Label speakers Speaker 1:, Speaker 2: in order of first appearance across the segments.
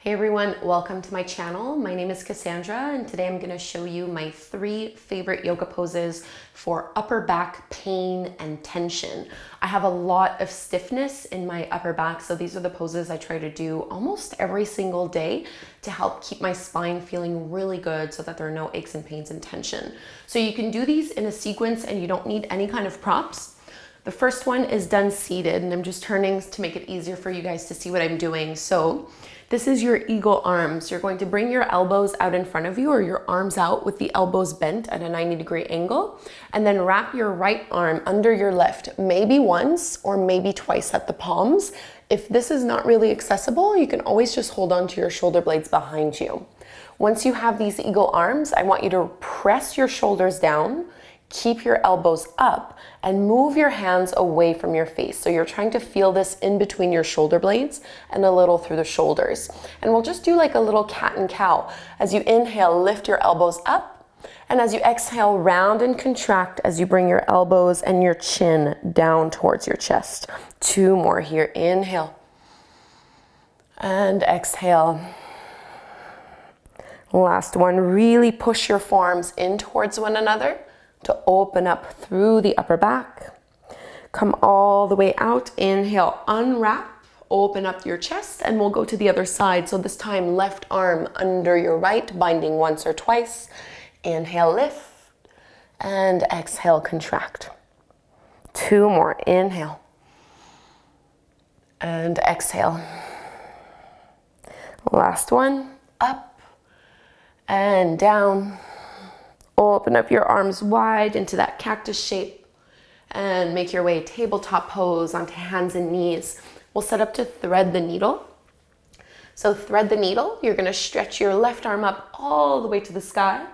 Speaker 1: Hey everyone, welcome to my channel. My name is Cassandra and today I'm going to show you my 3 favorite yoga poses for upper back pain and tension. I have a lot of stiffness in my upper back, so these are the poses I try to do almost every single day to help keep my spine feeling really good so that there are no aches and pains and tension. So you can do these in a sequence and you don't need any kind of props. The first one is done seated, and I'm just turning to make it easier for you guys to see what I'm doing. So this is your eagle arms. You're going to bring your elbows out in front of you, or your arms out with the elbows bent at a 90-degree angle, and then wrap your right arm under your left, maybe once or maybe twice at the palms. If this is not really accessible, you can always just hold on to your shoulder blades behind you. Once you have these eagle arms, I want you to press your shoulders down, keep your elbows up, and move your hands away from your face. So you're trying to feel this in between your shoulder blades and a little through the shoulders. And we'll just do like a little cat and cow. As you inhale, lift your elbows up. And as you exhale, round and contract as you bring your elbows and your chin down towards your chest. 2 more here. Inhale. And exhale. Last one. Really push your forearms in towards one another to open up through the upper back. Come all the way out. Inhale, unwrap, open up your chest, and we'll go to the other side. So this time, left arm under your right, binding once or twice. Inhale, lift, and exhale, contract. 2 more. Inhale, and exhale. Last one, up and down. Open up your arms wide into that cactus shape and make your way tabletop pose onto hands and knees. We'll set up to thread the needle. So thread the needle, you're gonna stretch your left arm up all the way to the sky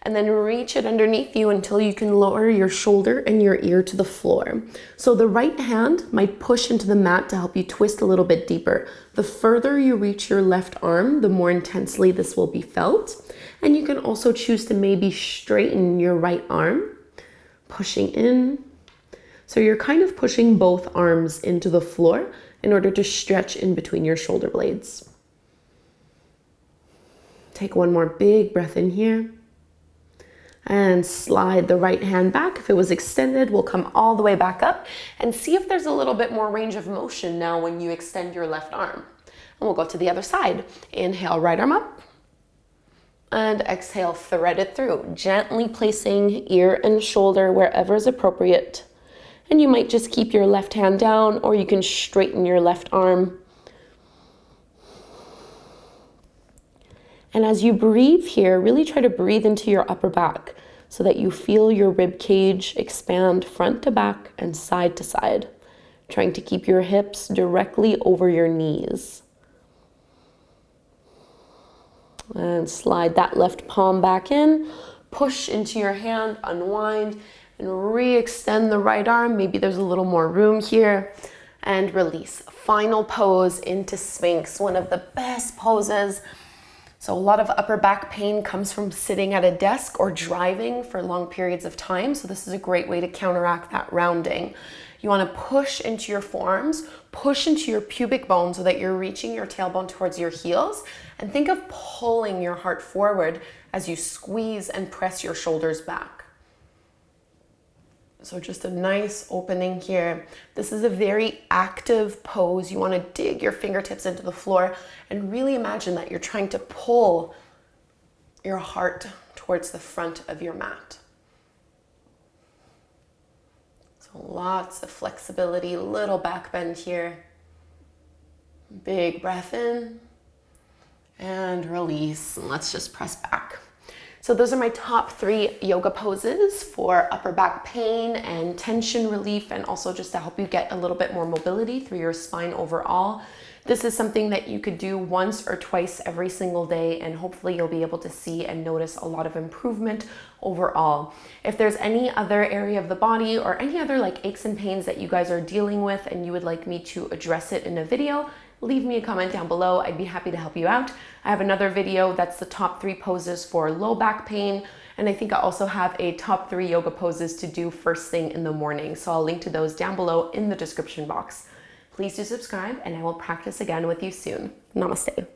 Speaker 1: and then reach it underneath you until you can lower your shoulder and your ear to the floor. So the right hand might push into the mat to help you twist a little bit deeper. The further you reach your left arm, the more intensely this will be felt. And you can also choose to maybe straighten your right arm, pushing in. So you're kind of pushing both arms into the floor in order to stretch in between your shoulder blades. Take one more big breath in here. And slide the right hand back. If it was extended, we'll come all the way back up and see if there's a little bit more range of motion now when you extend your left arm. And we'll go to the other side. Inhale, right arm up. And exhale, thread it through, gently placing ear and shoulder wherever is appropriate. And you might just keep your left hand down, or you can straighten your left arm. And as you breathe here, really try to breathe into your upper back so that you feel your rib cage expand front to back and side to side, trying to keep your hips directly over your knees. And slide that left palm back in, push into your hand, unwind, and re-extend the right arm. Maybe there's a little more room here, and release. Final pose into Spanx, one of the best poses. So a lot of upper back pain comes from sitting at a desk or driving for long periods of time. So this is a great way to counteract that rounding. You want to push into your forearms, push into your pubic bone so that you're reaching your tailbone towards your heels, and think of pulling your heart forward as you squeeze and press your shoulders back. So just a nice opening here. This is a very active pose. You want to dig your fingertips into the floor and really imagine that you're trying to pull your heart towards the front of your mat. So lots of flexibility, little back bend here. Big breath in and release. And let's just press back. So those are my top 3 yoga poses for upper back pain and tension relief, and also just to help you get a little bit more mobility through your spine overall. This is something that you could do once or twice every single day, and hopefully you'll be able to see and notice a lot of improvement overall. If there's any other area of the body or any other like aches and pains that you guys are dealing with and you would like me to address it in a video, leave me a comment down below. I'd be happy to help you out. I have another video that's the top 3 poses for low back pain. And I think I also have a top 3 yoga poses to do first thing in the morning. So I'll link to those down below in the description box. Please do subscribe, and I will practice again with you soon. Namaste.